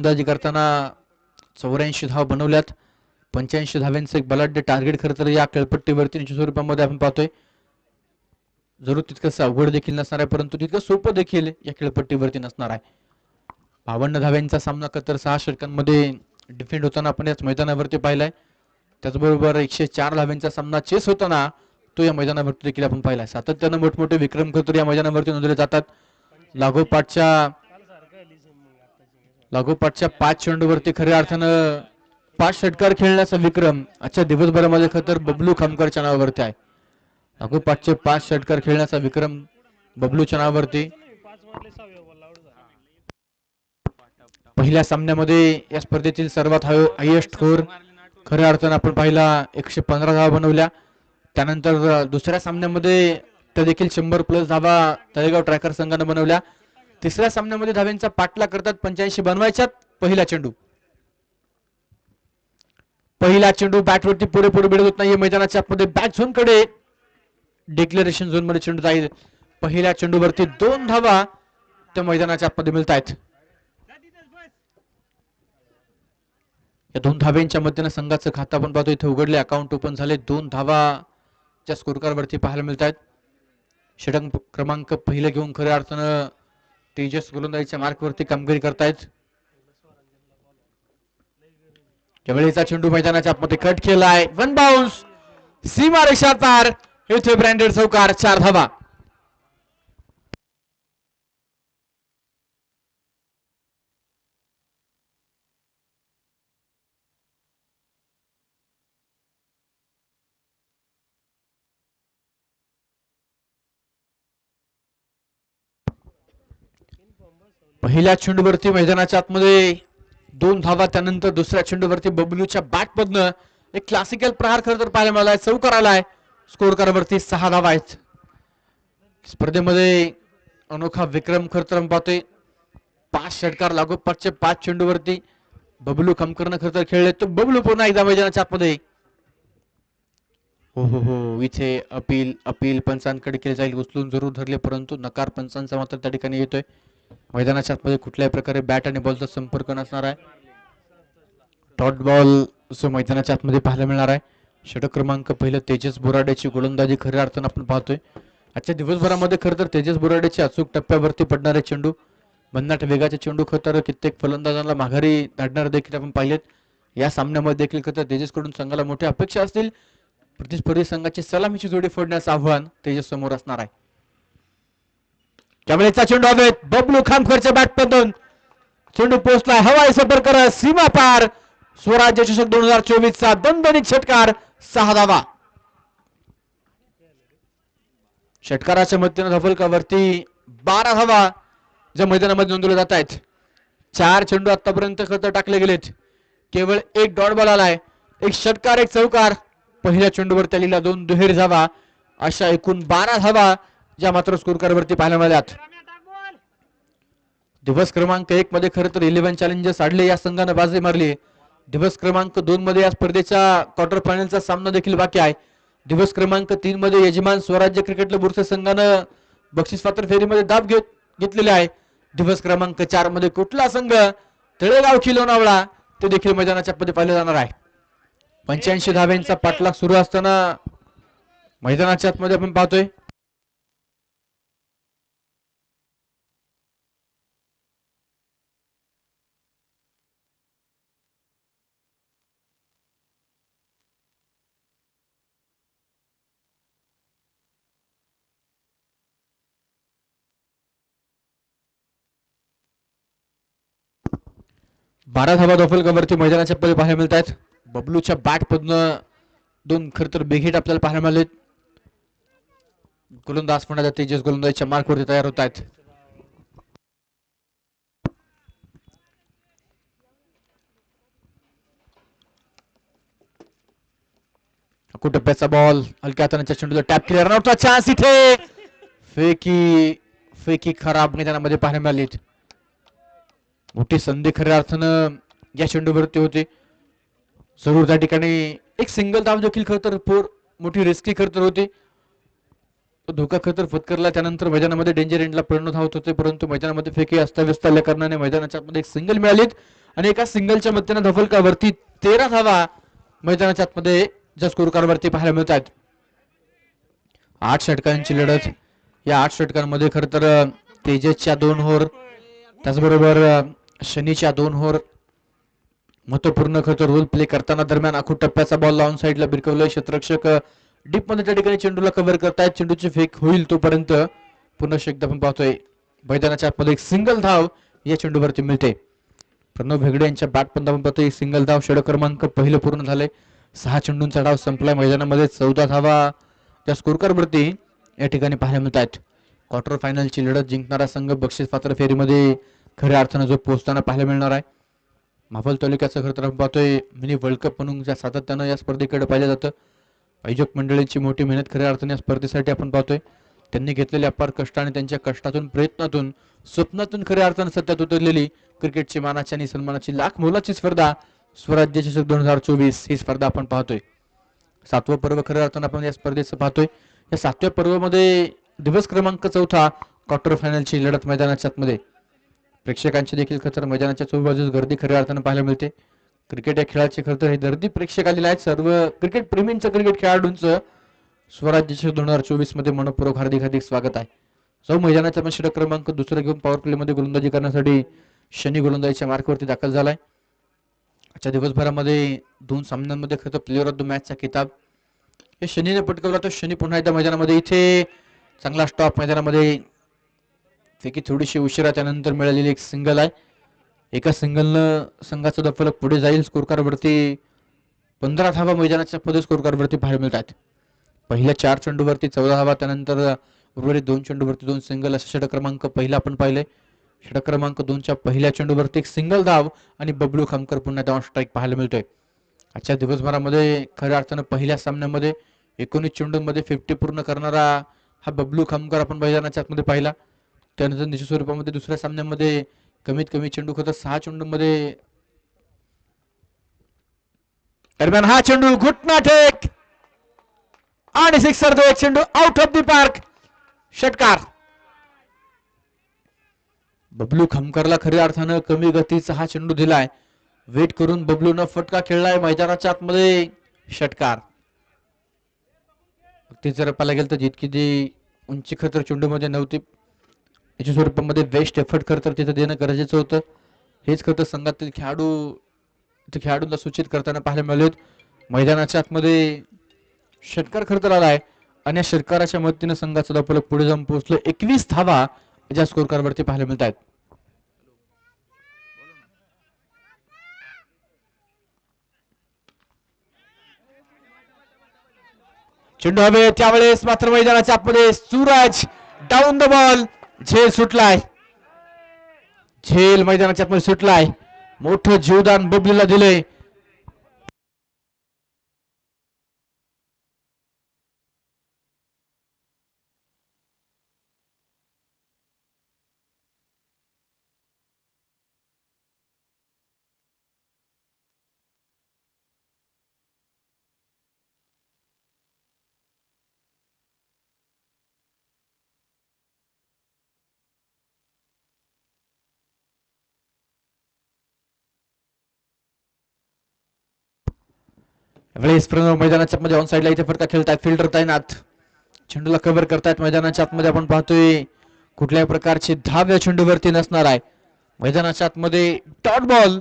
गोलंदाजी करताना 84 धावा बनवल्यात. 85 धाव्यांचं एक बलाढ्य टार्गेट खरं तर या खेळपट्टीवरती निश्चित स्वरूपामध्ये आपण पाहतोय. जरूर तितकंसं अवघड देखील नसणार आहे, परंतु तितकं सोपं देखील या खेळपट्टीवरती नसणार आहे. 52 धाव्यांचा सामना तर 6 षटकांमध्ये डिफेंड होताना आपण याच मैदानावरती पाहिलाय. त्याचबरोबर 104 धाव्यांचा सामना चेस होताना तो या मैदानावरती देखील आपण पाहिलाय. सातत्यानं मोठमोठे विक्रम खतर या मैदानावरती नोंदवले जातात. लागोपाठच्या 5 चेंडूवरती खऱ्या अर्थानं 5 षटकार खेळण्याचा विक्रम आजच्या दिवसभरामध्ये खतर बबलू खामकरच्या नावावरती आहे. लागोपाठचे 5 षटकार खेळण्याचा विक्रम बबलूच्या नावावरती. पहिल्या सामन्यामध्ये या स्पर्धेतील सर्वात हायेस्ट स्कोर खऱ्या अर्थानं आपण पाहिला 115 धावा बनवल्या. त्यानंतर दुसऱ्या सामन्यामध्ये त्या देखील 100+ धावा तळेगाव ट्रॅकर संघाने बनवल्या. तिसऱ्या सामन्यामध्ये धाव्यांचा पाठलाग करतात 85 बनवायच्यात. पहिला चेंडू बॅटवरती पुढे बिडत होत नाही. मैदानाच्या आतमध्ये बॅक झोन कडे डिक्लेरेशन झोन मध्ये चेंडू जाईल. पहिल्या चेंडूवरती 2 धावा त्या मैदानाच्या आतमध्ये मिळत आहेत. या 2 धाव्यांच्या मध्येनं संघाचं खातं आपण पाहतो इथे उघडले, अकाउंट ओपन झाले. 2 धावा च्या स्कोरकार वरती पाहायला मिळत आहेत. षटक क्रमांक पहिलं घेऊन खऱ्या अर्थानं तेजस गोलंदाजीच्या मार्कवरती कामगिरी करतायत. त्यावेळेचा चेंडू मैदानाच्या आतमध्ये कट केलाय. 1 बाउन्स, सीमारेषा पार. इथे ब्रँडेड चौकार, 4 धावा. पहिल्या चेंडूवरती मैदानाच्या आतमध्ये 2 धावा. त्यानंतर दुसऱ्या चेंडूवरती बबलूच्या बॅटमधनं एक क्लासिकल प्रहार खरं तर पाहायला मिळालाय. चौकार आलाय. स्कोर कारवरती 6 धावा आहेत. स्पर्धेमध्ये अनोखा विक्रम खरं तर पाहतोय. 5 षटकार लागोपाठचे 5 चेंडूवरती बबलू खामकरनं खरं तर खेळले. तो बबलू पुन्हा एकदा मैदानाच्या आतमध्ये. हो इथे अपील पंचांकडे केले जाईल. उचलून जरूर धरले, परंतु नकार पंचांचा मात्र त्या ठिकाणी येतोय. मैदानाच्या आतमध्ये कुठल्याही प्रकारे बॅट आणि बॉलचा संपर्क नसणार आहे. डॉट बॉल असं मैदानाच्या आतमध्ये पाहायला मिळणार आहे. षटक क्रमांक पहिलं तेजस बोराडेची गोलंदाजी खऱ्या अर्थानं आपण पाहतोय. आजच्या दिवसभरामध्ये खरं तर तेजस बोराडेचे अचूक टप्प्यावरती पडणारे चेंडू, भन्नाट वेगाचे चेंडू खरं तर कित्येक फलंदाजांना माघारी धाडणारे देखील आपण पाहिलेत. या सामन्यामध्ये देखील खरं तर तेजसकडून संघाला मोठ्या अपेक्षा असतील. प्रतिस्पर्धी संघाची सलामीची जोडी फोडण्याचं आव्हान तेजस समोर असणार आहे. त्यावेळेचा चेंडू हवेत. बबलू खामकरच्या बॅटमधून चेंडू पोहोचलाय हवाई सफर करत सीमा पार. स्वराज्य चषक 2024 चा दणदणीत षटकार, 6 धावा. षटकाराच्या मध्येनं धफलकावरती 12 धावा ज्या मैदानामध्ये नोंदवल्या जात आहेत. 4 चेंडू आतापर्यंत खतं टाकले गेलेत. केवळ 1 डॉट बॉल आलाय. 1 षटकार 1 चौकार. पहिल्या चेंडूवर त्याला 2 दुहेरी धावा, अशा एकूण 12 धावा ज्या मात्र स्कोर कारवरती पाहायला मिळाल्यात. दिवस क्रमांक 1 मध्ये खरं तर 11 चॅलेंजर्स आडले या संघानं बाजी मारली. दिवस क्रमांक 2 मध्ये या स्पर्धेच्या क्वार्टर फायनलचा सामना देखील बाकी आहे. दिवस क्रमांक 3 मध्ये यजमान स्वराज्य क्रिकेट बोरसे संघानं बक्षीस पात्र फेरीमध्ये दाब घेतलेले आहे. दिवस क्रमांक 4 मध्ये कुठला संघ तळेगाव की लोणावळा ते देखील मैदानाच्या मध्ये पाहिले जाणार आहे. 85 धाव्यांचा पाठलाग सुरू असताना मैदानाच्या आतमध्ये आपण पाहतोय बारा धावा धोफलकावरती मैदानाच्या मध्ये पाहायला मिळत आहेत. बबलूच्या बॅटमधनं 2 खरं तर बिग हिट आपल्याला पाहायला मिळाले. गोलंदाज म्हणा तेजस गोलंदाजीच्या मार्कवरती तयार होत आहेत. टप्प्याचा बॉल हलक्या हाताच्या चेंडूला टॅप केला. रनआउटचा चान्स इथे. फेकी खराब मैदानामध्ये पाहायला मिळाली. मोठी संधी खऱ्या अर्थानं या चेंडूवरती होते. जरूर त्या ठिकाणी एक सिंगल धाव देखील खरं तर मोठी रिस्की खरं तर होती. धोका खरं तर पत्करला. त्यानंतर मैदानामध्ये डेंजर एंडला परिणत होत होते, परंतु मैदानामध्ये फेकी अस्ताव्यस्त आल्या कारणाने मैदानाच्या मध्ये एक सिंगल मिळालीत आणि एका सिंगलच्या मदतीने धफलकावरती 13 धावा मैदानाच्या आतमध्ये ज्या स्कोर कार्डवरती पाहायला मिळत आहेत. 8 षटकांची लढत. या 8 षटकांमध्ये खर तर तेजसच्या 2 ओव्हर त्याचबरोबर शनीच्या 2 ओव्हर महत्वपूर्ण खर तर रोल प्ले करताना दरम्यान आखूड टप्प्याचा बॉल लावून साईडला बिरकवलंय. क्षेत्ररक्षक डीप मध्ये त्या ठिकाणी चेंडूला कव्हर करतायत. चेंडूची फेक होईल तोपर्यंत पुन्हा एकदा आपण पाहतोय मैदानाच्या आतमध्ये एक सिंगल धाव या चेंडूवरती मिळते. प्रणव हेगडे यांच्या बॅट पण आपण पाहतोय सिंगल धाव. षटक क्रमांक पहिलं पूर्ण झाले. 6 चेंडूंचा डाव संपलाय. मैदानामध्ये 14 धावा त्या स्कोर कार्डवरती या ठिकाणी पाहायला मिळत आहेत. क्वार्टर फायनलची लढत जिंकणारा संघ बक्षीस पात्र फेरीमध्ये खऱ्या अर्थानं जो पोहोचताना पाहायला मिळणार आहे. मावळ तालुक्याचं खरं तर आपण पाहतोय मिनी वर्ल्ड कप म्हणून ज्या सातत्यानं या स्पर्धेकडे पाहिलं जातं. आयोजक मंडळींची मोठी मेहनत खऱ्या अर्थाने या स्पर्धेसाठी आपण पाहतोय. त्यांनी घेतलेले अपार कष्ट आणि त्यांच्या कष्टातून प्रयत्नातून स्वप्नातून खऱ्या अर्थानं सत्यात उतरलेली क्रिकेटची मानाची आणि सन्मानाची लाख मोलाची स्पर्धा स्वराज्य चषक 2024 ही स्पर्धा आपण पाहतोय. 7वं पर्व खऱ्या अर्थानं आपण या स्पर्धेचं पाहतोय. या 7व्या पर्वामध्ये दिवस क्रमांक 4 क्वार्टर फायनलची लढत मैदानाच्या आतमध्ये. प्रेक्षकांची देखील खतर मैदानाच्या चोही बाजूस गर्दी खऱ्या अर्थानं पाहायला मिळते. क्रिकेट या खेळाची खरं तर हे गर्दी प्रेक्षक आलेले आहेत. सर्व क्रिकेट प्रेमींचं क्रिकेट खेळाडूंचं स्वराज्य चषक 2024 मध्ये मनपूर्वक हार्दिक हार्दिक स्वागत आहे. सौ मैदानाचा षटक क्रमांक 2 घेऊन पॉवर प्ले मध्ये गोलंदाजी करण्यासाठी शनी गोलंदाजीच्या मार्कवरती दाखल झालाय. आजच्या दिवसभरामध्ये 2 सामन्यांमध्ये खरं तर प्लेअर ऑफ द मॅचचा किताब हे शनीने पटकावला. तर शनी पुन्हा एकदा मैदानामध्ये इथे चांगला स्टॉप. मैदानामध्ये पैकी थोडीशी उशिरा त्यानंतर मिळालेली एक सिंगल आहे. एका सिंगलनं संघाचा दफलक पुढे जाईल. स्कोर कार्डवरती 15 धावा मैदानाच्या मध्ये स्कोर कार्डवरती पाहायला मिळतात. पहिल्या 4 चेंडूवरती 14 धावा त्यानंतर उर्वरित 2 चेंडूवरती 2 सिंगल असे षटक क्रमांक पहिला आपण पाहिले. षटक क्रमांक 2च्या पहिल्या चेंडूवरती एक सिंगल धाव आणि बबलू खामकर पुन्हा डाऊन स्ट्राईक पाहायला मिळतोय. आजच्या दिवसभरामध्ये खऱ्या अर्थानं पहिल्या सामन्यामध्ये 19 चेंडूंमध्ये 50 पूर्ण करणारा हा बबलू खामकर आपण मैदानाच्या आतमध्ये पाहिला. त्यानंतर निश्चित स्वरूपामध्ये दुसऱ्या सामन्यामध्ये कमीत कमी चेंडू खरं 6 चेंडूंमध्ये दरम्यान हा चेंडू घुटना टेक आणि सिक्सर. तो एक चेंडू आउट ऑफ द पार्क. षटकार. बबलू खामकरला खऱ्या अर्थानं कमी गतीचा हा चेंडू दिलाय. वेट करून बबलूनं फटका खेळलाय मैदानाच्या आतमध्ये. षटकार. ते जर पाहायला गेलं तर जितकी जी उंची खतर चेंडूमध्ये नव्हती याच्या स्वरूपामध्ये बेस्ट एफर्ट खरं तर तिथं देणं गरजेचं होतं. हेच खरं तर संघातील खेळाडूंना सूचित करताना पाहायला मिळाले. मैदानाच्या आतमध्ये षटकार खरं तर आलाय आणि या षटकाराच्या मदतीने संघाचा दफलक पुढे जाऊन पोहोचलो. 21 धावा ज्या स्कोर कार्डवरती पाहायला मिळत आहेत. चेंडू हवे त्यावेळेस मात्र मैदानाच्या आतमध्ये सूरज डाऊन द बॉल. झेल सुटलाय. झेल मैदानाच्या आतमध्ये सुटलाय. मोठं जीवदान बबलूला दिले. वेळेस प्रणव मैदानाच्या मध्ये ऑन साइडला इथे फटका खेळतायत. फिल्डर तैनात. चेंडूला कव्हर करतायत. मैदानाच्या आतमध्ये आपण पाहतोय कुठल्याही प्रकारची धाव या चेंडूवरती नसणार आहे. मैदानाच्या आतमध्ये डॉट बॉल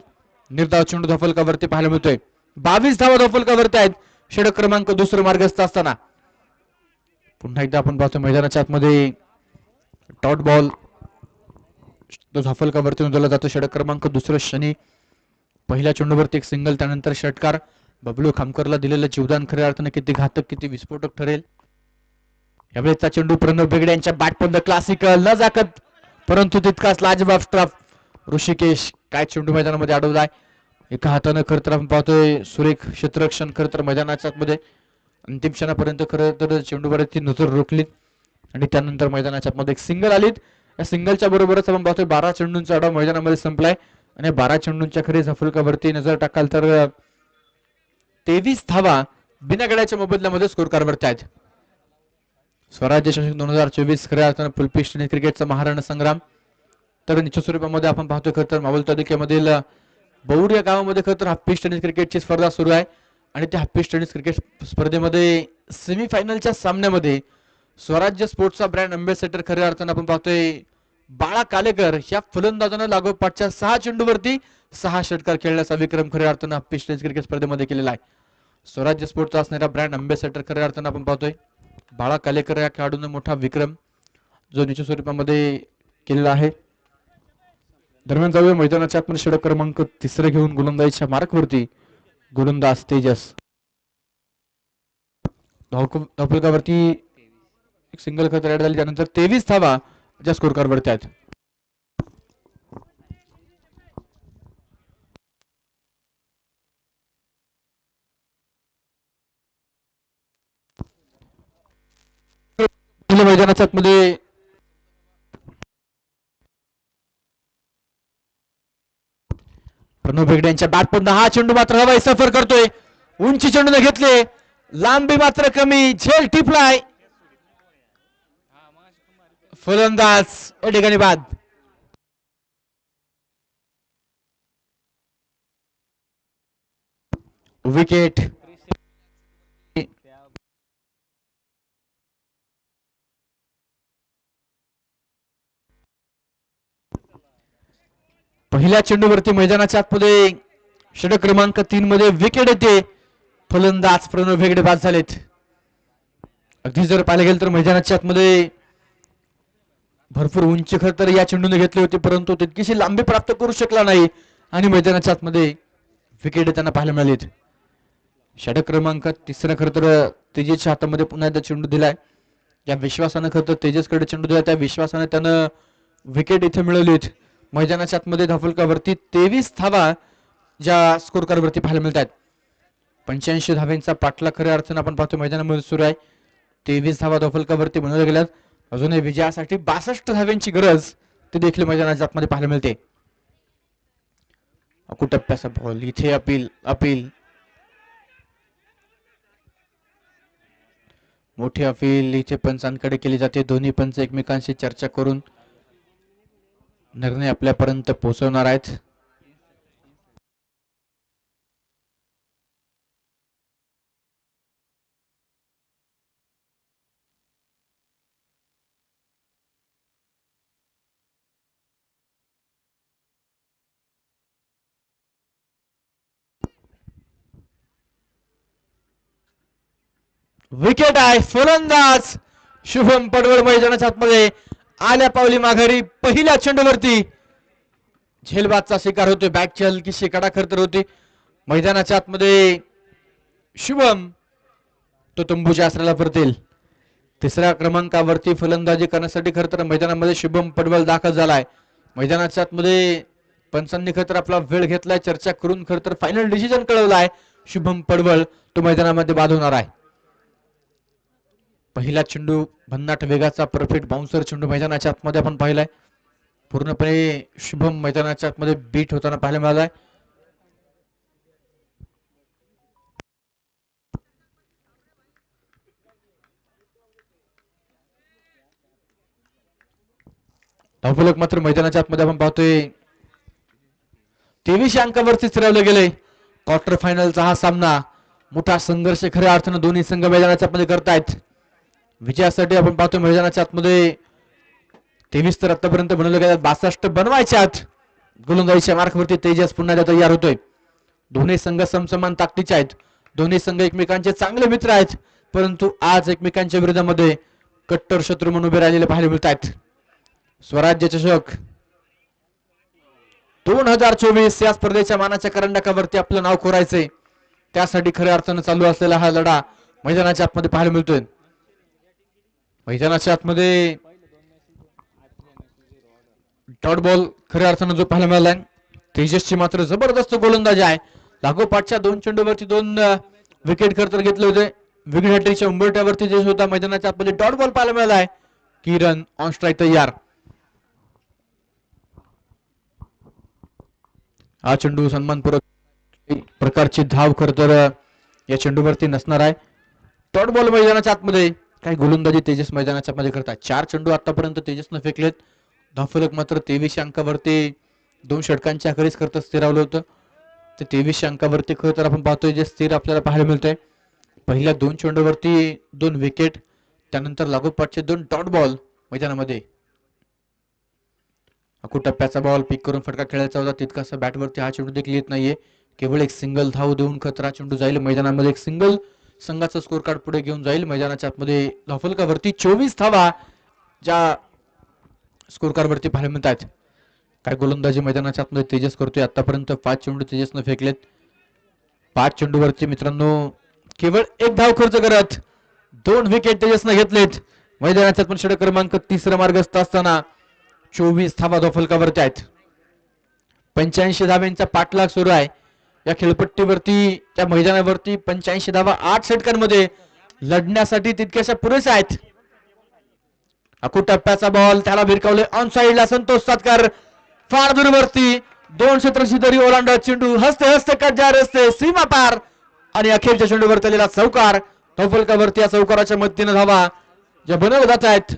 निर्धाव चेंडू धफलकावरती पाहायला मिळतोय. 22 धावा धफलकावरती आहेत. षटक क्रमांक 2 मार्गस्थ असताना पुन्हा एकदा आपण पाहतोय मैदानाच्या आतमध्ये डॉट बॉल धफलकावरती नोंदवला जातो. षटक क्रमांक 2 शनी. पहिल्या चेंडूवरती एक सिंगल त्यानंतर षटकार. बबलू खामकरला दिलेलं जीवदान खऱ्या अर्थाने किती घातक किती विस्फोटक ठरेल. यावेळेचा चेंडू प्रणव बेगडे यांच्या बॅटपंद क्लासिकल न जाकत परंतु तितकाच लाजवाब स्ट्राफ. ऋषिकेश काय चेंडू मैदानामध्ये अडवलाय. एका हातानं खरं तर आपण पाहतोय सुरेख क्षेत्ररक्षण खरं तर मैदानाच्या आतमध्ये अंतिम क्षणापर्यंत खरं तर चेंडूवरती नजर रोखली आणि त्यानंतर मैदानाच्या आतमध्ये एक सिंगल आलीत. या सिंगलच्या बरोबरच आपण पाहतोय 12 चेंडूंचा डाव मैदानामध्ये संपलाय आणि 12 चेंडूंच्या खरी झफलकावरती नजर टाकाल तर 23 धावा बिना गड्याच्या मोबदल्यामध्ये स्कोर कार्डवरती आहेत. स्वराज्य चषक 2024 खऱ्या अर्थानं फुलपिस्ट क्रिकेटचा महाराणा संग्राम. तर निश्चित स्वरूपामध्ये आपण पाहतोय खरं तर मावळ तालुक्यामधील बौर या गावामध्ये खरं तर हाफिस टेनिस क्रिकेटची स्पर्धा सुरू आहे आणि त्या हाफिस टेनिस क्रिकेट स्पर्धेमध्ये सेमीफायनलच्या सामन्यामध्ये स्वराज्य स्पोर्ट्सचा ब्रँड अँबॅसेडर खऱ्या अर्थानं आपण पाहतोय बाळा कालेकर या फलंदाजानं लागोपाठच्या 6 चेंडूवरती 6 षटकार खेळण्याचा विक्रम खऱ्या अर्थानं हाफिस टेनिस क्रिकेट स्पर्धेमध्ये केलेला आहे. स्वराज्य स्पोर्ट्सचा असणारा ब्रँड अँबॅसेडर खऱ्या अर्थानं आपण पाहतोय बाळा कालेकर या खेळाडूने मोठा विक्रम जो निश्चित स्वरूपामध्ये केलेला आहे. दरम्यान जाऊया मैदानाच्या आतमध्ये षटक क्रमांक 3 घेऊन गोलंदाजीच्या मार्कवरती गोलंदाज तेजस धावफलकावरती एक सिंगल खत ऍड झाली त्यानंतर 23 धावा ज्या स्कोर कार्डवरती आहेत. मैदानाच्या आतमध्ये प्रणव भेगडे यांच्या बॅट पण हा चेंडू मात्र हवाई सफर करतोय. उंची चेंडूने घेतले, लांबी मात्र कमी, झेल टिपलाय, फलंदाज या ठिकाणी बाद. विकेट. पहिल्या चेंडूवरती मैदानाच्या आतमध्ये षटक क्रमांक 3 मध्ये विकेट येते. फलंदाज प्रणव भेगडे बाद झालेत. अगदी जर पाहायला गेलं तर मैदानाच्या आतमध्ये भरपूर उंची खर तर या चेंडूने घेतली होती परंतु तितकीशी लांबी प्राप्त करू शकला नाही आणि मैदानाच्या आतमध्ये विकेट त्यांना पाहायला मिळालीत. षटक क्रमांक 3 खर तर तेजसच्या हातामध्ये पुन्हा एकदा चेंडू दिलाय. या विश्वासानं खर तर तेजसकडे चेंडू दिला, त्या विश्वासाने त्यानं विकेट इथे मिळवलीत. मैदानाच्या आतमध्ये धावफलकावरती 23 धावा ज्या स्कोर कार्डवरती पाहायला मिळतात. 85 धाव्यांचा पाठला खऱ्या अर्थानं आपण पाहतो मैदानामध्ये सुरू आहे. 23 धावा धावफलकावरती बनवल्या गेल्यात. अजूनही विजयासाठी 62 धाव्यांची गरज ते देखील मैदानाच्या आतमध्ये पाहायला मिळते. अकुटप्प्याचा बॉल इथे अपील मोठी अपील इथे पंचांकडे केली जाते. दोन्ही पंच एकमेकांशी चर्चा करून निर्णय आपल्यापर्यंत पोहोचवणार आहेत. विकेट आहे. फलंदाज शुभम पडवळ मैदानाच्या आतमध्ये आल्या पावली माघारी. पहिल्या चेंडूवरती झेलबादचा शिकार होतोय. बॅटची हलकीशी कडा खरतर होती. मैदानाच्या आतमध्ये शुभम तो तंबूच्या आसऱ्याला परतेल. 3ऱ्या क्रमांकावरती फलंदाजी करण्यासाठी खरतर मैदानामध्ये शुभम पडवळ दाखल झालाय. मैदानाच्या आतमध्ये पंचांनी खरतर आपला वेळ घेतलाय, चर्चा करून खरतर फायनल डिसिजन कळवलाय. शुभम पडवळ तो मैदानामध्ये बाद होणार आहे. पहिला चेंडू भन्नाट वेगाचा परफेक्ट बाउन्सर चेंडू मैदानाच्या आतमध्ये आपण पाहिलाय. पूर्णपणे शुभम मैदानाच्या आतमध्ये बीट होताना पाहायला मिळालाय. धावफलक मात्र मैदानाच्या आतमध्ये आपण पाहतोय 23 अंकावरती फिरवले गेले. क्वार्टर फायनलचा हा सामना मोठा संघर्ष खऱ्या अर्थानं दोन्ही संघ मैदानाच्या आतमध्ये करतायत. विजयासाठी आपण पाहतो मैदानाच्या आतमध्ये 23 तर आतापर्यंत बनवले गेले, 62 बनवायच्यात. गोलंदाजीच्या मार्कवरती तेजस पुन्हा एकदा तयार होतोय. दोन्ही संघ समसमान ताकदीचे आहेत. दोन्ही संघ एकमेकांचे चांगले मित्र आहेत परंतु आज एकमेकांच्या विरोधामध्ये कट्टर शत्रू म्हणून उभे राहिलेले पाहायला मिळत आहेत. स्वराज्य चषक 2024 या स्पर्धेच्या मानाच्या करंडकावरती आपलं नाव कोरायचंय. त्यासाठी खऱ्या अर्थानं चालू असलेला हा लढा मैदानाच्या आतमध्ये पाहायला मिळतोय. मैदानाच्या आतमध्ये डॉट बॉल खऱ्या अर्थानं जो पाहायला मिळालाय. तेजसची मात्र जबरदस्त गोलंदाजी आहे. लागोपाठच्या 2 चेंडूवरती 2 विकेट खरतर घेतले होते. विकेटच्या उंबरट्यावरती तेजस होता. मैदानाच्या आतमध्ये डॉट बॉल पाहायला मिळालाय. किरण ऑन स्ट्राईक तयार. हा चेंडू सन्मानपूर्वक प्रकारची धाव खरतर या चेंडूवरती नसणार आहे. डॉट बॉल मैदानाच्या आतमध्ये काही गोलंदाजी तेजस मैदानाच्या मध्ये करतात. 4 चेंडू आतापर्यंत तेजसनं फेकलेत. धावफलक मात्र 23 अंकावरती 2 षटकांच्या आखरीच करता स्थिरावलं होतं. ते 2300 अंकावरती खरं तर आपण पाहतोय जे स्थिर आपल्याला पाहायला मिळतंय. पहिल्या 2 चेंडूवरती 2 विकेट, त्यानंतर लागोपाठचे 2 डॉट बॉल मैदानामध्ये. टप्प्याचा बॉल पिक करून फटका खेळायचा होता, तितकासा बॅटवरती हा चेंडू देखील येत नाहीये. केवळ एक सिंगल धाव देऊन खतरा चेंडू जाईल मैदानामध्ये. एक सिंगल संघाचा स्कोर कार्ड पुढे घेऊन जाईल मैदानाच्या आतमध्ये. धावफलकावरती 24 धावा ज्या स्कोर कार्ड वरती पाहायला मिळत आहेत. काय गोलंदाजी मैदानाच्या आतमध्ये तेजस करतोय. आतापर्यंत 5 चेंडू तेजसनं फेकलेत. 5 चेंडूवरती मित्रांनो केवळ एक धाव खर्च करत 2 विकेट तेजसनं घेतलेत. मैदानाच्या पण षटक क्रमांक 3 मार्गस्थ असताना 24 धावा धावफलकावरती आहेत. 85 धावांचा पाठलाग सुरू आहे या खेळपट्टीवरती. त्या मैदानावरती 85 धावा 8 षटकांमध्ये लढण्यासाठी तितक्याशा पुरेशा आहेत. टप्प्याचा बॉल त्याला भिरकावले ऑन साइडला संतोष सातकर. फार दूरवरती 2 क्षेत्रशी तरी ओलांडत चेंडू हसते हसते कज्जा रस्ते सीमा पार आणि अखेरच्या चेंडूवर आलेला चौकार. धावफलकावरती या चौकाराच्या मदतीने धावा ज्या बनवल्या जात आहेत.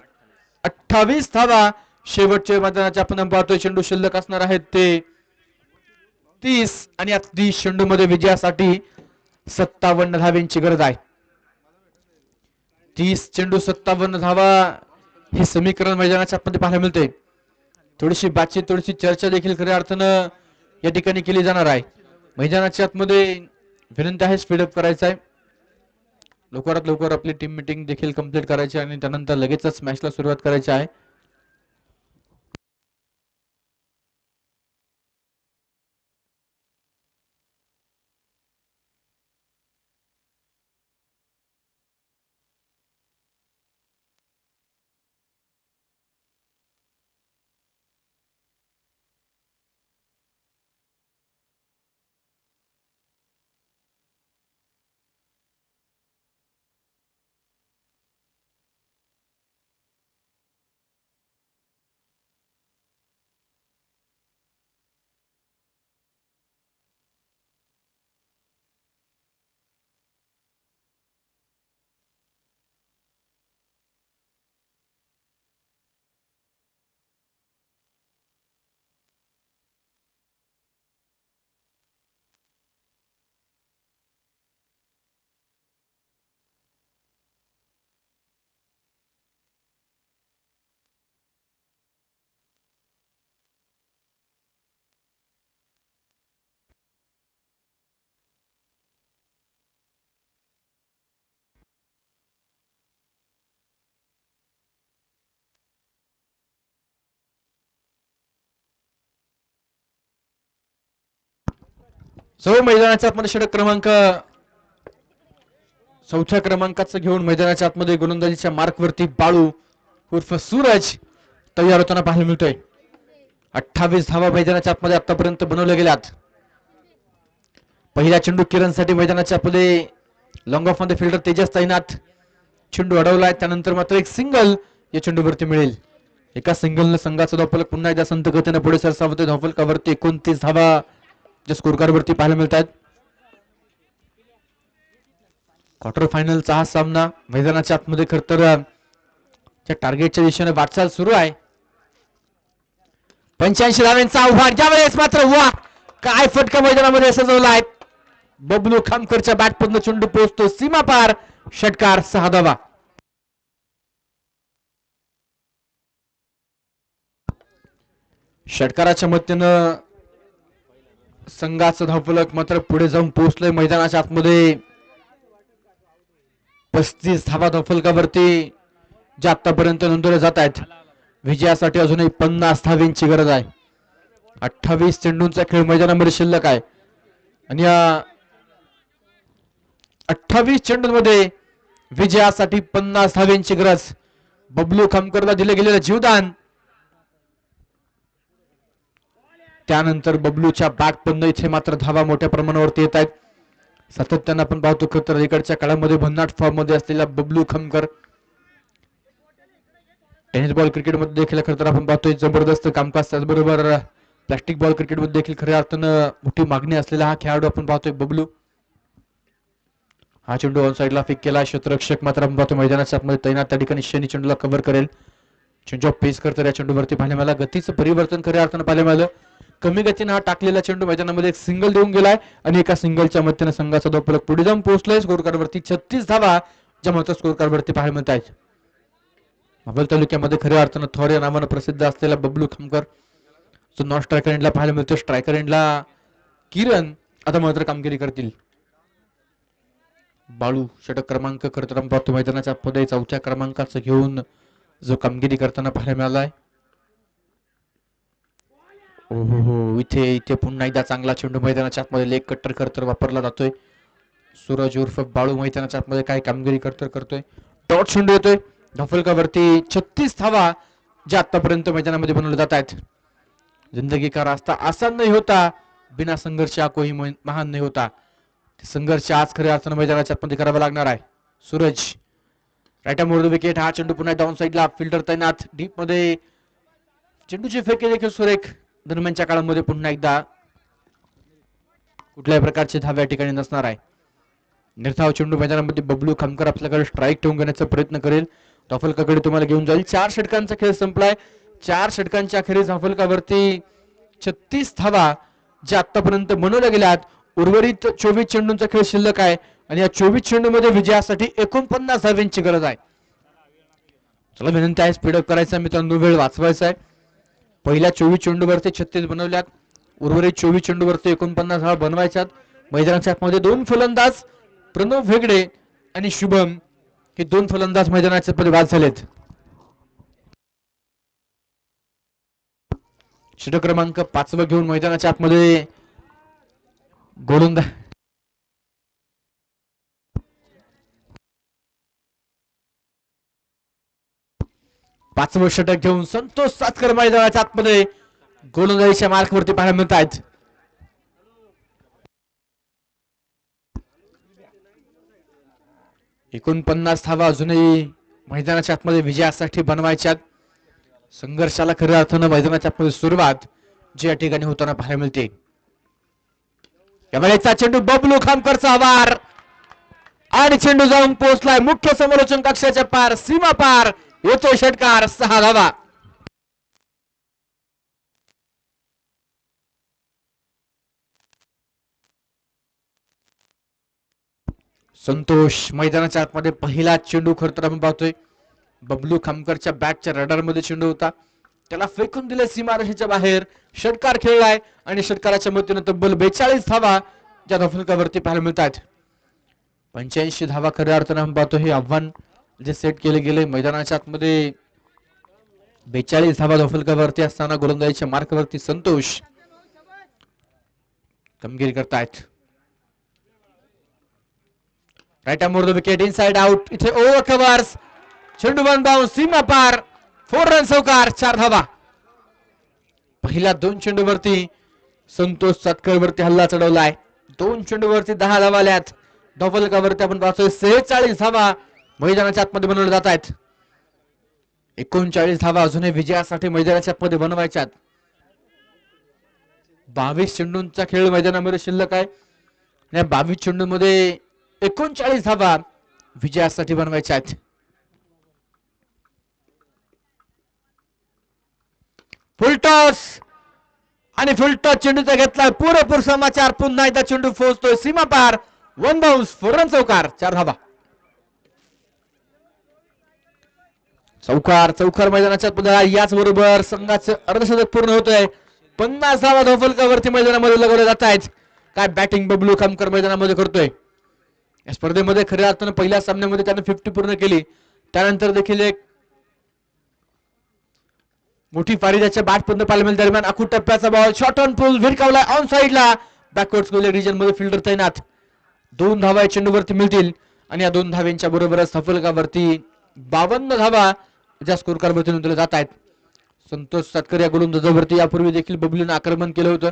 28 धावा शेवटच्या मैदानाच्या आपण पाहतोय. चेंडू शिल्लक असणार आहेत ते 30 आणि या 30 चेंडू मध्ये विजयासाठी 57 धावांची गरज आहे. 30 चेंडू 57 धावा हे समीकरण मैदानाच्या आतमध्ये पाहायला मिळते. थोडीशी बातचीत थोडीशी चर्चा देखील खऱ्या अर्थानं या ठिकाणी केली जाणार आहे. मैदानाच्या आतमध्ये विनंती आहे स्पीडअप करायचा आहे. लवकरात लवकर आपली टीम मीटिंग देखील कंप्लीट करायची आणि त्यानंतर लगेचच मॅचला सुरुवात करायची आहे. मैदानाच्या आतमध्ये षटक क्रमांक 4थ्या क्रमांकाचं घेऊन मैदानाच्या आतमध्ये गोलंदाजीच्या मार्कवरती बाळू उर्फ सूरज तयार होताना पाहायला मिळतोय. 28 धावा मैदानाच्या आतमध्ये आतापर्यंत बनवल्या गेल्यात. पहिला चेंडू किरणसाठी मैदानाच्या आतमध्ये लॉंग ऑफ मध्ये फिल्डर तेजस तैनात. चेंडू अडवलाय त्यानंतर मात्र एक सिंगल या चेंडूवरती मिळेल. एका सिंगलने संघाचा धावफलक पुन्हा एकदा संत गतीने पुढे सरसावते. धावफलकावरती 29 धावा ज्या स्कोर कार्ड वरती पाहायला मिळत आहेत. क्वार्टर फायनलचा हा सामना मैदानाच्या आतमध्ये खर तर त्या टार्गेटच्या दिशेने वाटचाल सुरू आहे. 85 धावांचा आव्हान यावेळेस मात्र वा काय फटका मैदानामध्ये सजवलाय. बबलू खामकरच्या बॅटमधून चेंडू पोहोचतो सीमा पार. षटकार 6 धावा. षटकाराच्या मदतीनं संघाचं धावफलक मात्र पुढे जाऊन पोहोचलंय मैदानाच्या आतमध्ये. 35 धावा धावफलकावरती ज्या आतापर्यंत नोंदवल्या जात आहेत. विजयासाठी अजूनही 50 धावांची गरज आहे. 28 चेंडूंचा खेळ मैदानामध्ये शिल्लक आहे आणि या 28 चेंडूंमध्ये विजयासाठी 50 धावांची गरज. बबलू खामकरला दिले गेलेलं जीवदान त्यानंतर बबलूच्या बॅटमधून इथे मात्र धावा मोठ्या प्रमाणावरती येत आहेत. सातत्यानं आपण पाहतो खरं तर अलीकडच्या काळामध्ये भन्नाट फॉर्म मध्ये असलेला Bablu Khamkar tennis ball cricket मध्ये देखील खरं तर आपण पाहतोय जबरदस्त कामकाज. त्याचबरोबर प्लास्टिक बॉल क्रिकेट मध्ये देखील खऱ्या अर्थानं मोठी मागणी असलेला हा खेळाडू आपण पाहतोय बबलू. हा चेंडू ऑन साइडला फिक केला. क्षेत्ररक्षक मात्र आपण पाहतो मैदानाच्या आतमध्ये तैनात. त्या ठिकाणी शनी चेंडूला कव्हर करेल. चेंज ऑफ पेस करतो या चेंडूवरती पाहायला मिळाला. गतीचं परिवर्तन खऱ्या अर्थानं पाहायला मिळालं. कमी गतीने हा टाकलेला चेंडू मैदानामध्ये एक सिंगल देऊन गेलाय आणि एका सिंगलच्या मदतीने संघाचा धावफलक पुढे जाऊन पोहोचलाय. स्कोर कार्ड वरती 36 धावा ज्या मात्र स्कोर कार्ड वरती पाहायला मिळत आहेत. मावळ तालुक्यामध्ये खऱ्या अर्थानं थोर या नावानं प्रसिद्ध असलेला बबलू खामकर जो नॉन स्ट्रायकर एंडला पाहायला मिळतो. स्ट्रायकर एंडला किरण आता मात्र कामगिरी करतील. बाळू षटक क्रमांक करताना पाहतो मैदानाच्या पदे चौथ्या क्रमांकाचं घेऊन जो कामगिरी करताना पाहायला मिळालाय. हो इथे इथे पुन्हा एकदा चांगला चेंडू मैदानाच्या आतमध्ये लेग कट्टर करतर वापरला जातोय. सूरज उर्फ बाळू मैदानाच्या आतमध्ये काय कामगिरी करतोय. डॉट चेंडू येतोय धावफलकावरती 36 धावा ज्या आतापर्यंत मैदानामध्ये बनवले जात आहेत. जिंदगी का रास्ता आसान नाही होता, बिना संघर्ष कोई महान नाही होता. संघर्ष आज खऱ्या अर्थानं मैदानाच्या आतमध्ये करावा लागणार आहे. Suraj right more wicket. हा चेंडू पुन्हा डाऊन साईडला फिल्डर तैनात. डीप मध्ये चेंडूची फेकी देखील सुरेख. दरम्यानच्या काळामध्ये पुन्हा एकदा कुठल्याही प्रकारचे धाव या ठिकाणी नसणार आहे. निर्धाव चेंडू मैदानामध्ये बबलू खामकर आपल्याकडे स्ट्राईक ठेवून घेण्याचा प्रयत्न करेल. धावफलकाकडे तुम्हाला घेऊन जाईल. 4 षटकांचा खेळ संपलाय. 4 षटकांच्या अखेरीस धावफलकावरती 36 धावा ज्या आतापर्यंत बनवल्या गेल्यात. उर्वरित 24 चेंडूंचा खेळ शिल्लक आहे आणि या 24 चेंडूमध्ये विजयासाठी 49 धावांची गरज आहे. चला विनंती आहे स्पीडअप करायचा मित्रांनो, वेळ वाचवायचा आहे. पहिल्या 24 चेंडूवरती 36 बनवल्यात. उर्वरित 24 चेंडूवरती 49 धावा बनवायच्यात. मैदानाच्या आतमध्ये 2 फलंदाज प्रणव हेगडे आणि शुभम हे 2 फलंदाज मैदानाच्या मध्ये बाद झालेत. षटक क्रमांक 5 घेऊन मैदानाच्या आतमध्ये गोलंदाज 5वं षटक घेऊन संतोष सातकर मैदानाच्या आतमध्ये गोलंदाजीच्या मार्कवरती पाहायला मिळत आहेत. एकूण 50 धावा अजूनही मैदानाच्या आतमध्ये विजयासाठी बनवायच्यात. संघर्षाला खऱ्या अर्थानं मैदानाच्या आतमध्ये सुरुवात जी या ठिकाणी होताना पाहायला मिळते. यावेळेचा चेंडू बबलू खामकरचा आवार आणि चेंडू जाऊन पोहोचलाय मुख्य समालोचन कक्षाच्या पार, सीमा पार. येतोय षटकार. 6 धावा. संतोष मैदानाच्या आतमध्ये पहिला चेंडू खरतर आपण पाहतोय. बबलू खामकरच्या बॅटच्या रडार मध्ये चेंडू होता, त्याला फेकून दिले सीमारेषेच्या बाहेर. षटकार खेळलाय आणि षटकाराच्या मदतीने तब्बल 42 धावा ज्या धावफलकावरती पाहायला मिळतात. 85 धावा खऱ्या अर्थानं आपण पाहतो हे आव्हान जे सेट केले गेले मैदानाच्या आतमध्ये. 42 धावा धावफलकावरती असताना गोलंदाजीच्या मार्कवरती संतोष कामगिरी करतायत. Right more the wicket. Inside out. इथे ओव्हर कव्हर्स. चेंडू वन बाउंस. सीमा पार. 4 रन चौकार. 4 धावा. पहिल्या 2 चेंडूवरती संतोष सातकर वरती हल्ला चढवलाय. 2 चेंडूवरती 10 धावा आल्यात. धावफलकावरती आपण पाहतोय 46 धावा मैदानाच्या आतमध्ये बनवल्या जात आहेत. 39 धावा अजूनही विजयासाठी मैदानाच्या आतमध्ये बनवायच्यात. 22 चेंडूंचा खेळ मैदानामध्ये शिल्लक आहे. या 22 चेंडूंमध्ये 39 धावा विजयासाठी बनवायच्या आहेत. फुलटॉस आणि फुलटॉस चेंडूचा घेतला. पुरेपूर समाचार. पुन्हा एकदा चेंडू पोहोचतोय सीमा पार. 1 बाउन्स. 4 रन चौकार. 4 धावा. चौकार मैदानाच्या पुढे. याच बरोबर संघाचं अर्धशतक पूर्ण होतंय. 50 धावा धावफलकावरती मैदानामध्ये लगवल्या जात आहेत. काय बॅटिंग बबलू खामकर मैदानामध्ये करतोय. या स्पर्धेमध्ये खऱ्या अर्थानं पहिल्या सामन्यामध्ये त्याने 50 पूर्ण केली. त्यानंतर देखील एक मोठी फारीदाच्या बॅटपर्यंत पाहायला मिळेल. दरम्यान आखूड टप्प्याचा बॉल शॉर्ट ऑन पुल भिरकावलाय ऑन साइडला. बॅकवर्ड स्कोर रिजन मध्ये फिल्डर तैनात. 2 धावा या चेंडूवरती मिळतील आणि या 2 धाव्यांच्या बरोबरच धावफलकावरती 52 धावा ज्या स्कोर कार्डवरती नोंदवल्या जात आहेत. संतोष सातकर या गोलंदाजावरती यापूर्वी देखील बबलूने आक्रमण केलं होतं.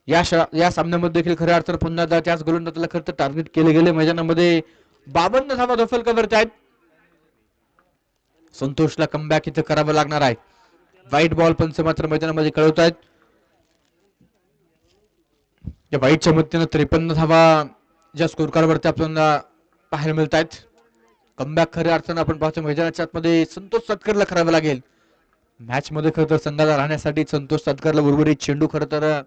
या सामन्यामध्ये देखील खऱ्या अर्थानं पुन्हा त्याच गोलंदाजाला खरं टार्गेट केले गेले. मैदानामध्ये 52 धावा धावफलकावरती आहेत. संतोषला कमबॅक इथं करावं लागणार आहे. व्हाईट बॉल पंच मात्र मैदानामध्ये कळवत आहेत. या व्हाईटच्या मदतीनं 53 धावा ज्या स्कोर कार्डवरती आपल्याला पाहायला मिळत आहेत. कमबॅक खऱ्या अर्थानं आपण पाहतो मैदानाच्या आतमध्ये संतोष सातकरला करावं लागेल. मॅच मध्ये खरं तर संघाला राहण्यासाठी संतोष सत्कारला उर्वरित चेंडू खरं तर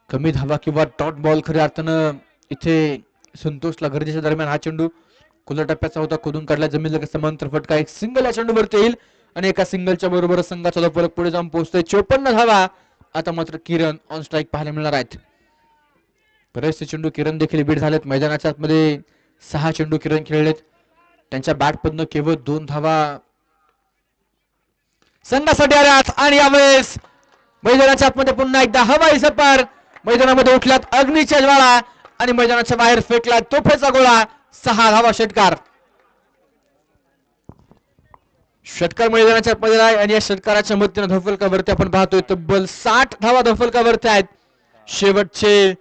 कमी धावा किंवा डॉट बॉल खऱ्या अर्थानं इथे संतोषला गरजेच्या दरम्यान हा चेंडू खुल्या टप्प्याचा होता, खोदून काढला, जमिनीला समांतर फटका, एक सिंगल या चेंडूवरती येईल आणि एका सिंगलच्या बरोबर संघाचा फलक पुढे जाऊन पोहोचतोय. 54 धावा. आता मात्र किरण ऑन स्ट्राईक पाहायला मिळणार आहेत. बरेचसे चेंडू किरण देखील बीट झालेत. मैदानाच्या आतमध्ये 6 चेंडू किरण खेळलेत. त्यांच्या बॅटमधनं केवळ 2 धावा संघासाठी आल्यात आणि यावेळेस मैदानाच्या आतमध्ये पुन्हा एकदा हवाई सफर. मैदानामध्ये उठल्यात अग्नीच्या ज्वाळा आणि मैदानाच्या बाहेर फेकला तोफेचा गोळा. 6 धावा षटकार. षटकार मैदानाच्या आतमध्ये आहे आणि या षटकाराच्या मदतीने धावफलकावरती आपण पाहतोय तब्बल 60 धावा धावफलकावरती आहेत. शेवटचे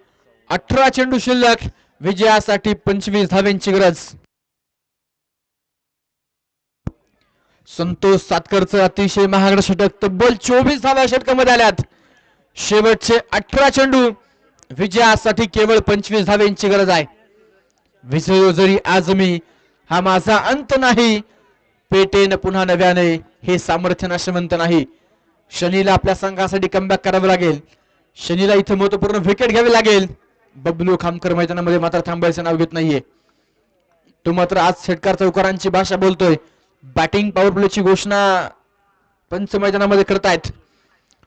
18 चेंडू शिल्लक. विजयासाठी 25 धाव्यांची गरज. संतोष सातकरचं अतिशय महागडं षटक तब्बल 24 धावा षटकामध्ये आल्यात. शेवटचे 18 चेंडू. विजयासाठी केवळ 25 धाव्यांची गरज आहे. विजयो जरी आज मी, हा माझा अंत नाही, पेटेन पुन्हा नव्याने, हे सामर्थ्य नाशवंत नाही. शनीला आपल्या संघासाठी कमबॅक करावं लागेल. शनीला इथे महत्वपूर्ण विकेट घ्यावी लागेल. बबलू खामकर मैदानामध्ये मात्र थांबायचं नाव घेत नाहीये. तो मात्र आज षटकार चौकारांची भाषा बोलतोय. बॅटिंग पॉवर प्लेची घोषणा पंच मैदानामध्ये करतायत.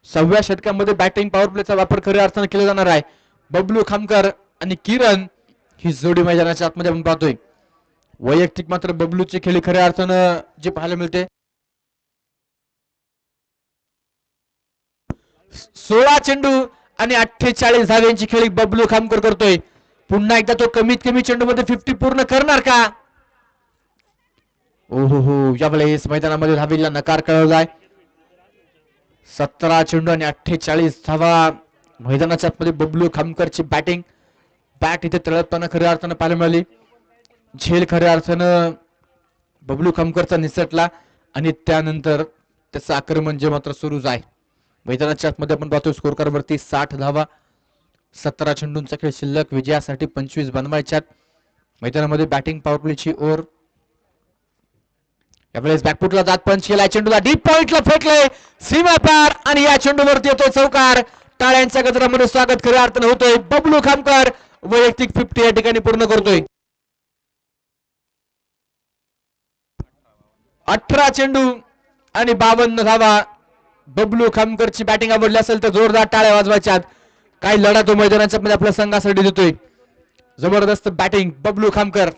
6व्या षटकामध्ये बॅटिंग पॉवर प्लेचा वापर खऱ्या अर्थाने केला जाणार आहे. बबलू खामकर आणि किरण ही जोडी मैदानाच्या आतमध्ये आपण पाहतोय. वैयक्तिक मात्र बबलूची खेळी खऱ्या अर्थानं जे पाहायला मिळते. 16 चेंडू आणि 48 धाव्यांची खेळी बबलू खामकर करतोय. पुन्हा एकदा तो कमीत कमी चेंडू मध्ये 50 पूर्ण करणार का? ओहो, यावेळेस मैदानामध्ये धावेला नकार कळवलाय. 17 चेंडू आणि 48 धावा. मैदानाच्या आतमध्ये बबलू खामकरची बॅटिंग. बॅट इथे तळपताना खऱ्या अर्थानं पाहायला मिळाली. झेल खऱ्या अर्थानं बबलू खामकरचा निसटला आणि त्यानंतर त्याचं आक्रमण जे मात्र सुरूच आहे. मैदानाच्या आतमध्ये आपण पाहतो स्कोर कार्ड वरती 60 धावा. 17 चेंडूंचा खेळ शिल्लक. विजयासाठी 25 बनवायच्यात. मैदानामध्ये बॅटिंग पॉवर प्लेची ओव्हर. यावेळेस बॅकफुटला जात पंच केलाय. चेंडूला डीप पॉइंटला फेकलंय सीमा पार आणि या चेंडूवरती येतोय चौकार. टाळ्यांच्या गजरामध्ये स्वागत खऱ्या अर्थानं होतोय. बबलू खामकर वैयक्तिक 50 या ठिकाणी पूर्ण करतोय. 18 चेंडू आणि 52 धावा. बबलू खामकरची बॅटिंग आवडली असेल तर जोरदार टाळ्या वाजवायच्यात. काही लढा तो मैदानाच्या मध्ये आपल्या संघासाठी देतोय. जबरदस्त बॅटिंग बबलू खामकर.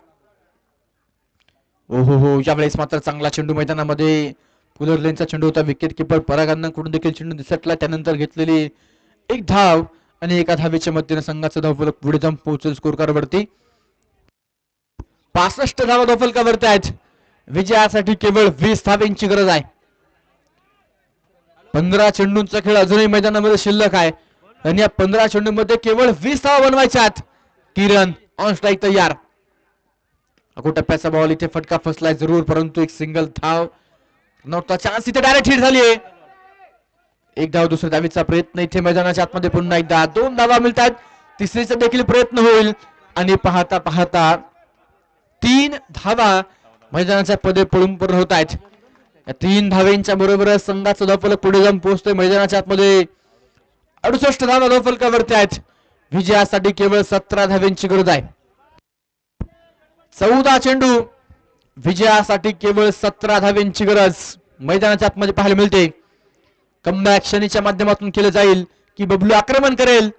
ओहो, यावेळेस मात्र चांगला चेंडू मैदानामध्ये. पुलर लेनचा चेंडू होता. विकेट किपर परागांकडून देखील चेंडू निसटला. त्यानंतर घेतलेली एक धाव आणि एका धावेच्या मदतीने संघाचा धावफलक पुढे जाऊन पोहोचेल स्कोर कार्ड वरती. 65 धावा धावफलकावरती आहेत. विजयासाठी केवळ 20 धाव्यांची गरज आहे. 15 चेंडूंचा खेळ अजूनही मैदानामध्ये शिल्लक आहे आणि या 15 चेंडूंमध्ये केवळ 20 धावा बनवायच्यात. किरण ऑन स्ट्राईक तयार. अगो टप्प्याचा बॉल इथे फटका फसलाय जरूर, परंतु एक सिंगल धाव नव्हता. चान्स इथे डायरेक्ट हिट झालीये. एक धाव दुसऱ्या धावीचा प्रयत्न इथे मैदानाच्या आतमध्ये पुन्हा एकदा 2 धावा मिळतात. तिसरीचा देखील प्रयत्न होईल आणि पाहता पाहता 3 धावा मैदानाच्या पदे पडून पूर्ण होत आहेत. या 3 धाव्यांच्या बरोबर संघाचा धावफलक पुढे जाऊन पोहोचतोय. मैदानाच्या आतमध्ये 68 धावा धावफलकावरती आहेत. विजयासाठी केवळ 17 धाव्यांची गरज आहे. 14 चेंडू. विजयासाठी केवळ 17 धाव्यांची गरज मैदानाच्या आतमध्ये पाहायला मिळते. कमबॅक शनीच्या माध्यमातून केलं जाईल की बबलू आक्रमण करेल.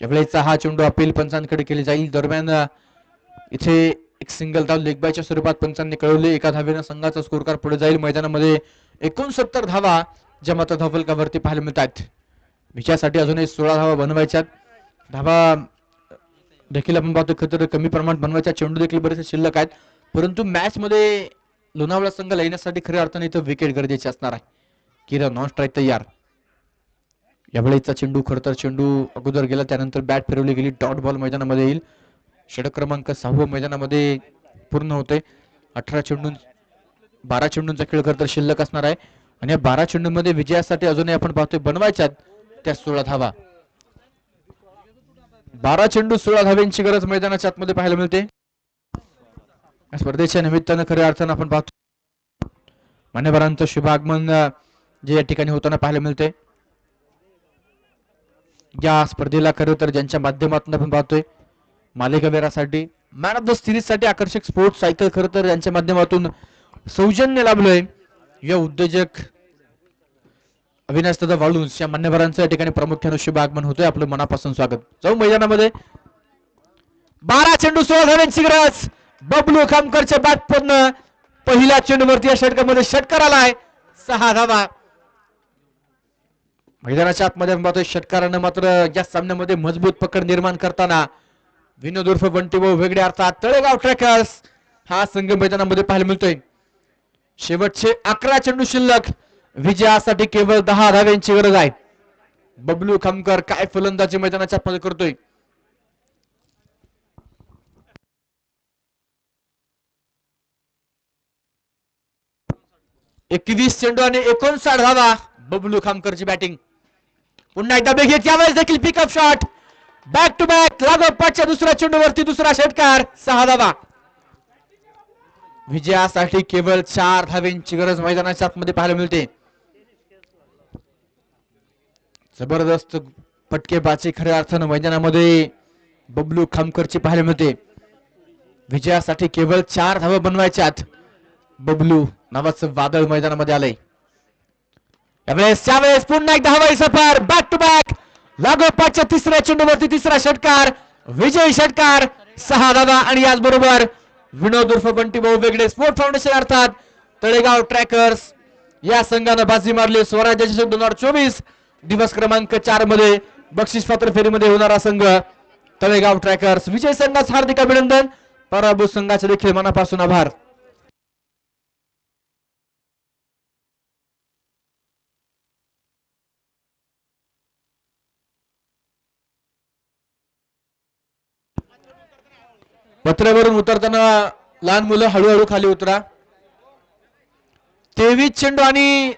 यावेळेचा हा चेंडू अपील पंचांकडे केली जाईल. दरम्यान इथे एक सिंगल धाव लेग बायच्या स्वरूपात पंचांनी कळवले. एका धावेनं संघाचा स्कोर कार्ड पुढे जाईल. मैदानामध्ये 69 धावा ज्या मात्र धावफलकावरती पाहायला मिळतात. विजयासाठी अजूनही 16 धावा बनवायच्यात. धावा देखील आपण पाहतो खतर कमी प्रमाणात बनवायच्या. चेंडू देखील बरेचसे शिल्लक आहेत, परंतु मॅच मध्ये लोणावळा संघ येण्यासाठी खऱ्या अर्थाने इथं विकेट गरजेची असणार आहे. किरण नॉन स्ट्राईक तयार. यावेळेचा चेंडू खरं तर चेंडू अगोदर गेला, त्यानंतर बॅट फिरवली गेली. डॉट बॉल मैदानामध्ये येईल. षटक क्रमांक 6 मैदानामध्ये पूर्ण होते. 18 चेंडू 12 चेंडूंचा खेळ खरं तर शिल्लक असणार आहे आणि या 12 चेंडूंमध्ये विजयासाठी अजूनही आपण पाहतोय बनवायच्यात त्या 16 धावा. 12 चेंडू 16 धाव्यांची गरज मैदानाच्या आतमध्ये पाहायला मिळते. स्पर्धेच्या निमित्तानं खऱ्या अर्थानं आपण पाहतो मान्यवरांचं शुभ आगमन जे या ठिकाणी होताना पाहायला मिळते. या स्पर्धेला खरं तर ज्यांच्या माध्यमातून आपण पाहतोय मालिकावीरासाठी मॅन ऑफ द सिरीज साठी आकर्षक स्पोर्ट्स सायकल खरं तर यांच्या माध्यमातून सौजन्य लाभलंय. या उद्योजक अविनाश दादा वाळुंज या मान्यवरांचं या ठिकाणी प्रामुख्याने शुभ आगमन होतोय. आपलं मनापासून स्वागत. जाऊ मैदानामध्ये 12 चेंडू 16 धावांची गरज. बबलू खामकरच्या बॅट पण पहिल्या चेंडूवरती या षटकामध्ये षटकार आलाय. 6 धावा. मैदानाच्या आतमध्ये पाहतोय षटकारानं मात्र या सामन्यामध्ये मजबूत पकड निर्माण करताना विनोद उर्फ बंटी भाऊ वेगळे अर्थात तळेगाव ट्रॅकर्स हा संघ मैदानामध्ये पाहायला मिळतोय. शेवटचे 11 चेंडू शिल्लक. विजयासाठी केवळ 10 धाव्यांची गरज आहे. बबलू खामकर काय फलंदाजी मैदानाच्या आतमध्ये करतोय. एकवीस चेंडू आणि 59 धावा. बबलू खामकरची बॅटिंग. पुन्हा एकदा बेग घेत यावेळेस देखील pickup shot. Back to back लागोपाठच्या दुसऱ्या चेंडूवरती दुसरा षटकार. 6 धावा. विजयासाठी केवळ 4 धाव्यांची गरज मैदानाच्या आतमध्ये पाहायला मिळते. जबरदस्त फटकेबाजी खऱ्या अर्थानं मैदानामध्ये बबलू खामकरची पाहायला मिळते. विजयासाठी केवळ 4 धावा बनवायच्यात. बबलू नावाचं वादळ मैदानामध्ये आलंय. त्यावेळेस पुन्हा एकदा हवाई सफर. बॅक टू बॅक लागोपाठच्या तिसऱ्या चेंडूवरती तिसरा षटकार. विजयी षटकार. 6 धावा. आणि याचबरोबर विनोद उर्फ बंटी भाऊ वेगळे स्पोर्ट फाउंडेशन अर्थात तळेगाव ट्रॅकर्स या संघानं बाजी मारली. स्वराज्य चषक 2024 दिवस क्रमांक 4 मध्ये बक्षीस पात्र फेरीमध्ये होणारा संघ तळेगाव ट्रॅकर्स. विजय संघाचं हार्दिक अभिनंदन. पराभूत संघाचे देखील मनापासून आभार. पत्र्यावरून उतरताना लहान मुलं हळूहळू खाली उतरा. 23 चेंडू आणि